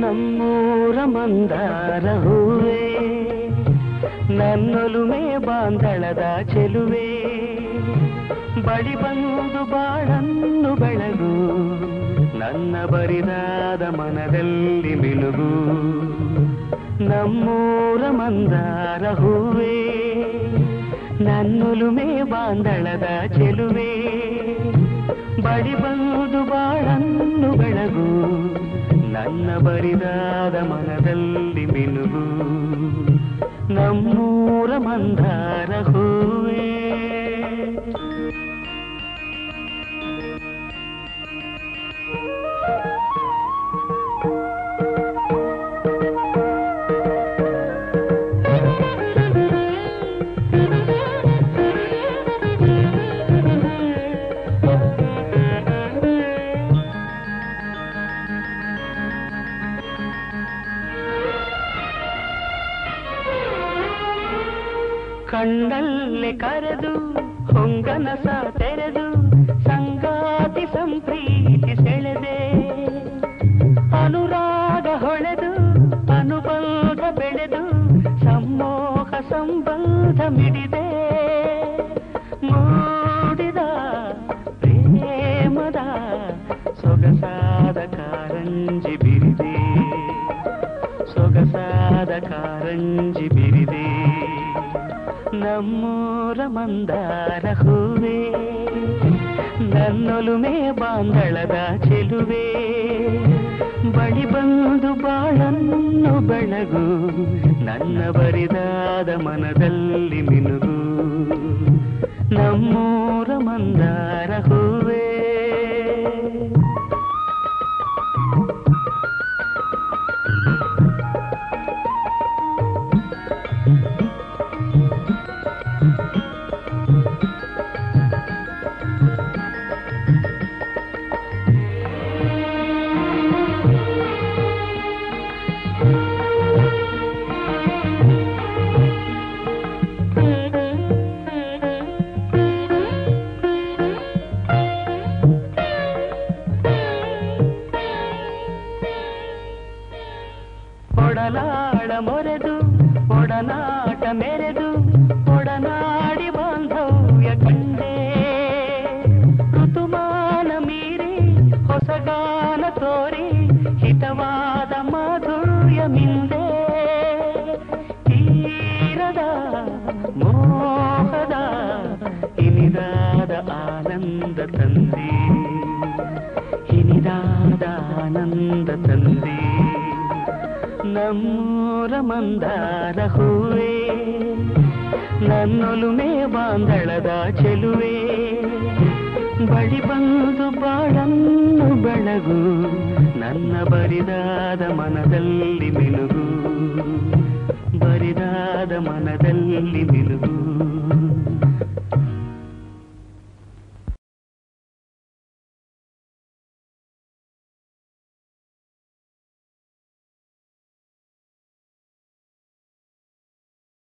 ನಮ್ಮೂರ ಮಂದಾರ ಹೂವೇ, ನನ್ನೊಲುಮೆ ಬಾಂಧಳದ ಚೆಲುವೆ, ಬಳಿ ಬಂದು ಬಾಳನ್ನು ಬೆಳಗು, ನನ್ನ ಬರಿದಾದ ಮನದಲ್ಲಿ ಮಿನುಗು. ನಮ್ಮೂರ ಮಂದಾರ ಹೂವೇ, ನನ್ನೊಲುಮೆ ಬಾಂಧಳದ ಚೆಲುವೆ, ಬಳಿ ಬಂದು ಬಾಳನ್ನು ಬೆಳಗು, ನನ್ನ ಬರಿದಾದ ಮನದಲ್ಲಿ ಮಿನುಗು. ನಮ್ಮೂರ ಮಂದಾರ ಹೂವೇ. ಕಣ್ಣಲ್ಲಿ ಕರೆದು ಹೊಂಗನಸ ತೆರೆದು ಸಂಗಾತಿ ಸಂಪ್ರೀತಿ ಸೆಳೆದೆ, ಅನುರಾಗ ಹೊಳೆದು ಅನುಬಂಧ ಬೆಳೆದು ಸಮ್ಮೋಹ ಸಂಬಂಧ ಮಿಡಿದೆ. ಮೂಡಿದ ಪ್ರೇಮದ ಸೊಗಸಾದ ಕಾರಂಜಿ ಬಿರಿದೆ, ಸೊಗಸಾದ ಕಾರಂಜಿ ಬಿರಿದೆ. ನಮ್ಮೂರ ಮಂದಾರ ಹೂವೇ, ನನ್ನೊಲುಮೆ ಬಾಂಧಳದ ಚೆಲುವೆ, ಬಳಿ ಬಂದು ಬಾಳನ್ನು ಬೆಳಗು, ನನ್ನ ಬರಿದಾದ ಮನದಲ್ಲಿ ಮಿನುಗು. ನಮ್ಮೂರ ಮಂದಾರ ಹೂವೇ. ಒಡಲಾಳ ಮೊರೆದು ಒಡನಾಟ ಮೆರೆದು ಒಡನಾಡಿ ಬಾಂಧವ್ಯ ಕಂಡೆ, ಋತುಮಾನ ಮೀರಿ ಹೊಸಗಾನ ತೋರಿ ಹಿತವಾದ ಮಾಧುರ್ಯ ಮಿಂದೆ. ತೀರದ ಮೋಹದ ಇನಿದಾದ ಆನಂದ ತಂದೆ, ಇನಿದಾದ ಆನಂದ ತಂದೆ. ನಮ್ಮೂರ ಮಂದಾರ ಹೂವೇ, ನನ್ನೊಲುಮೆ ಬಾಂಧಳದ ಚೆಲುವೆ, ಬಳಿ ಬಂದು ಬಾಳನ್ನು ಬೆಳಗು, ನನ್ನ ಬರಿದಾದ ಮನದಲ್ಲಿ ಮಿನುಗು, ಬರಿದಾದ ಮನದಲ್ಲಿ ಮಿನುಗು.